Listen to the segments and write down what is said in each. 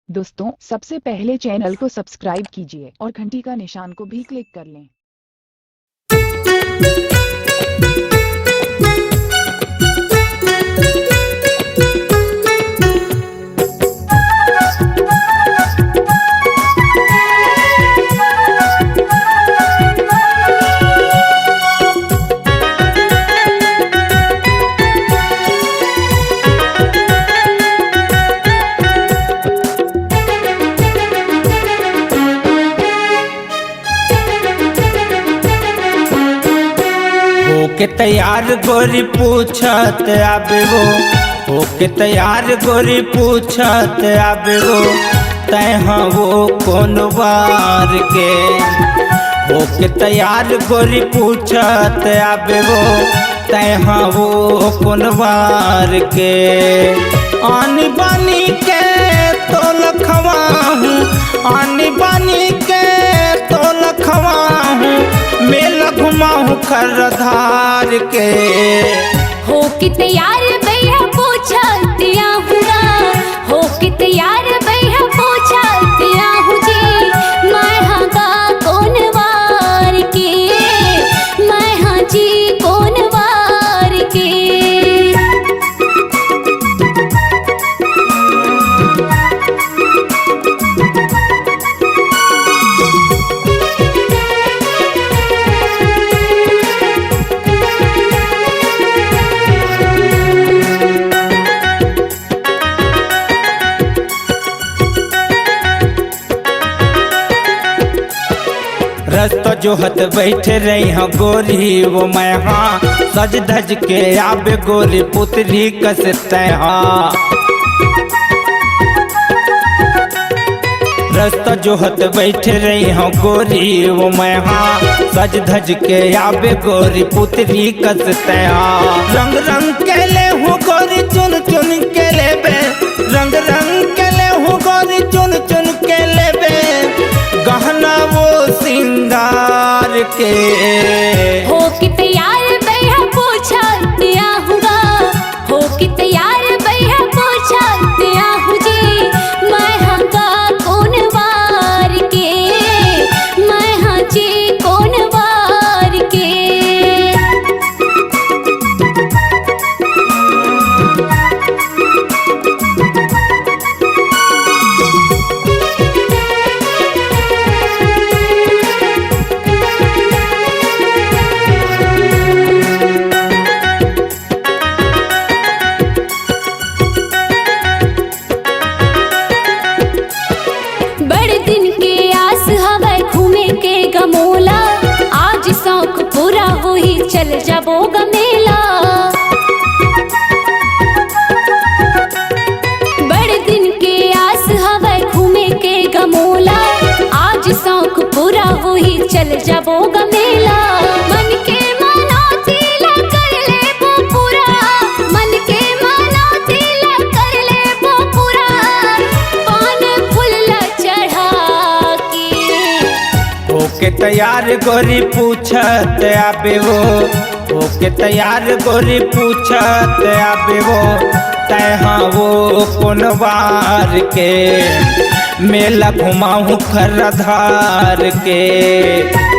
दोस्तों, सबसे पहले चैनल को सब्सक्राइब कीजिए और घंटी का निशान को भी क्लिक कर लें। होके तैयार गोरी पूछत आबे होके तैयार गोरी पूछत आबे तय वो कौन बार के। होके तैयार गोरी पूछत आबे तय वो कौन बार के। आनी बानी के तो लखवा हूँ, आनी बानी के तो लखवा हूँ, मेला घुमाऊं खरधार के। हो कि तैयार भैया पूछा दिया हुआ, हो कि तैयार भैया पूछा दिया हूँ जी। मैं हाँ का कौन वार के, मैं हाँ जी कौन वार के। रस्तो जो हत बैठे रही हाँ गोरी वो मैं हाँ, सज धज के आबे गोरी पुतरी कसते हाँ। रस्तो जो हत बैठे रही हाँ गोरी वो मैं हाँ, सज धज के आबे गोरी पुतरी कसते हाँ। रंग रंग के ले हूँ गोरी चुन चुन के ले बे, रंग रंग के ले हूँ गोरी चुन चुन के ले बे। गहना वो सिंगार के। हो कि तैयार भैया पूछा दिया हुआ, हो कि तैयार भैया पूछा दिया हूँ जी। मैं हाँ का कौन वार के, मैं हाँ जी कौन वार के। बड़े दिन के आस हवा घूमे के गमोला, आज शौक पूरा हो ही चल जाबो गमेला। बड़े दिन के आस हवा घूमे के गमोला, आज शौक पूरा हो ही चल जाबो गमेला। मन के मनौती ला कर ले वो पूरा, मन के मनौती ला कर ले वो पूरा। पान फूल ला चढ़ा के। होके तैयार गोरी पूछत आबे होके तैयार गोरी पूछत आबे तय हाँ वो कौन बार के। मेला घुमाऊं खरधार के।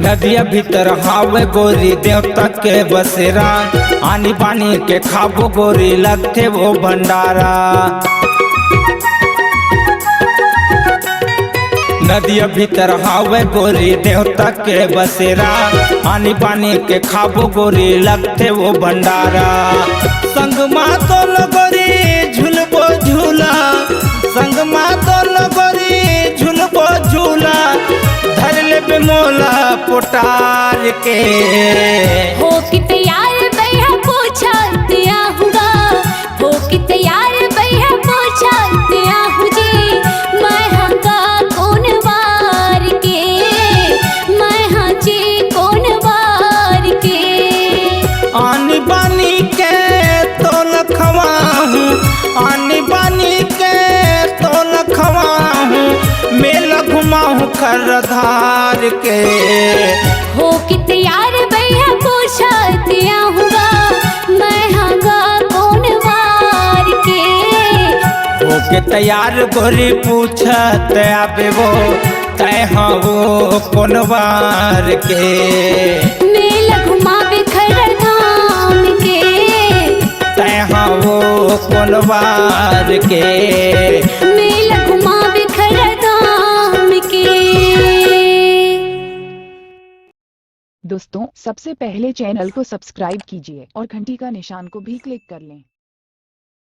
नदिया भीतर हावे गोरी देवता के बसेरा, आनी बानी के खाबो गोरी लगते वो भंडारा। नदिया भीतर हावे गोरी देवता के बसेरा, आनी बानी के खाबो गोरी लगते वो भंडारा। संग माँ तो गोरी झूलबो झूला, संग माँ तो गोरी झूलबो झूला। धर ले बे मोला पोटार के। हो कि तैयार भैया पूछा दिया हुआ, हो कि तैयार भैया पूछा दिया हूँ जी। मैं हाँ का कौन वार के, मैं हाँ जी कौन वार खर धार के। हो कि तैयार भैया पूछा दिया हुआ मैं हगा कौन वार के। होके तैयार गोरी पूछत आबे वो तय हाँ वो कौन वार के। मेला घुमावे खर धाम के। तय हाँ वो कौन वार के। मेला घुमावे खर धाम के। दोस्तों सबसे पहले चैनल को सब्सक्राइब कीजिए और घंटी का निशान को भी क्लिक कर लें।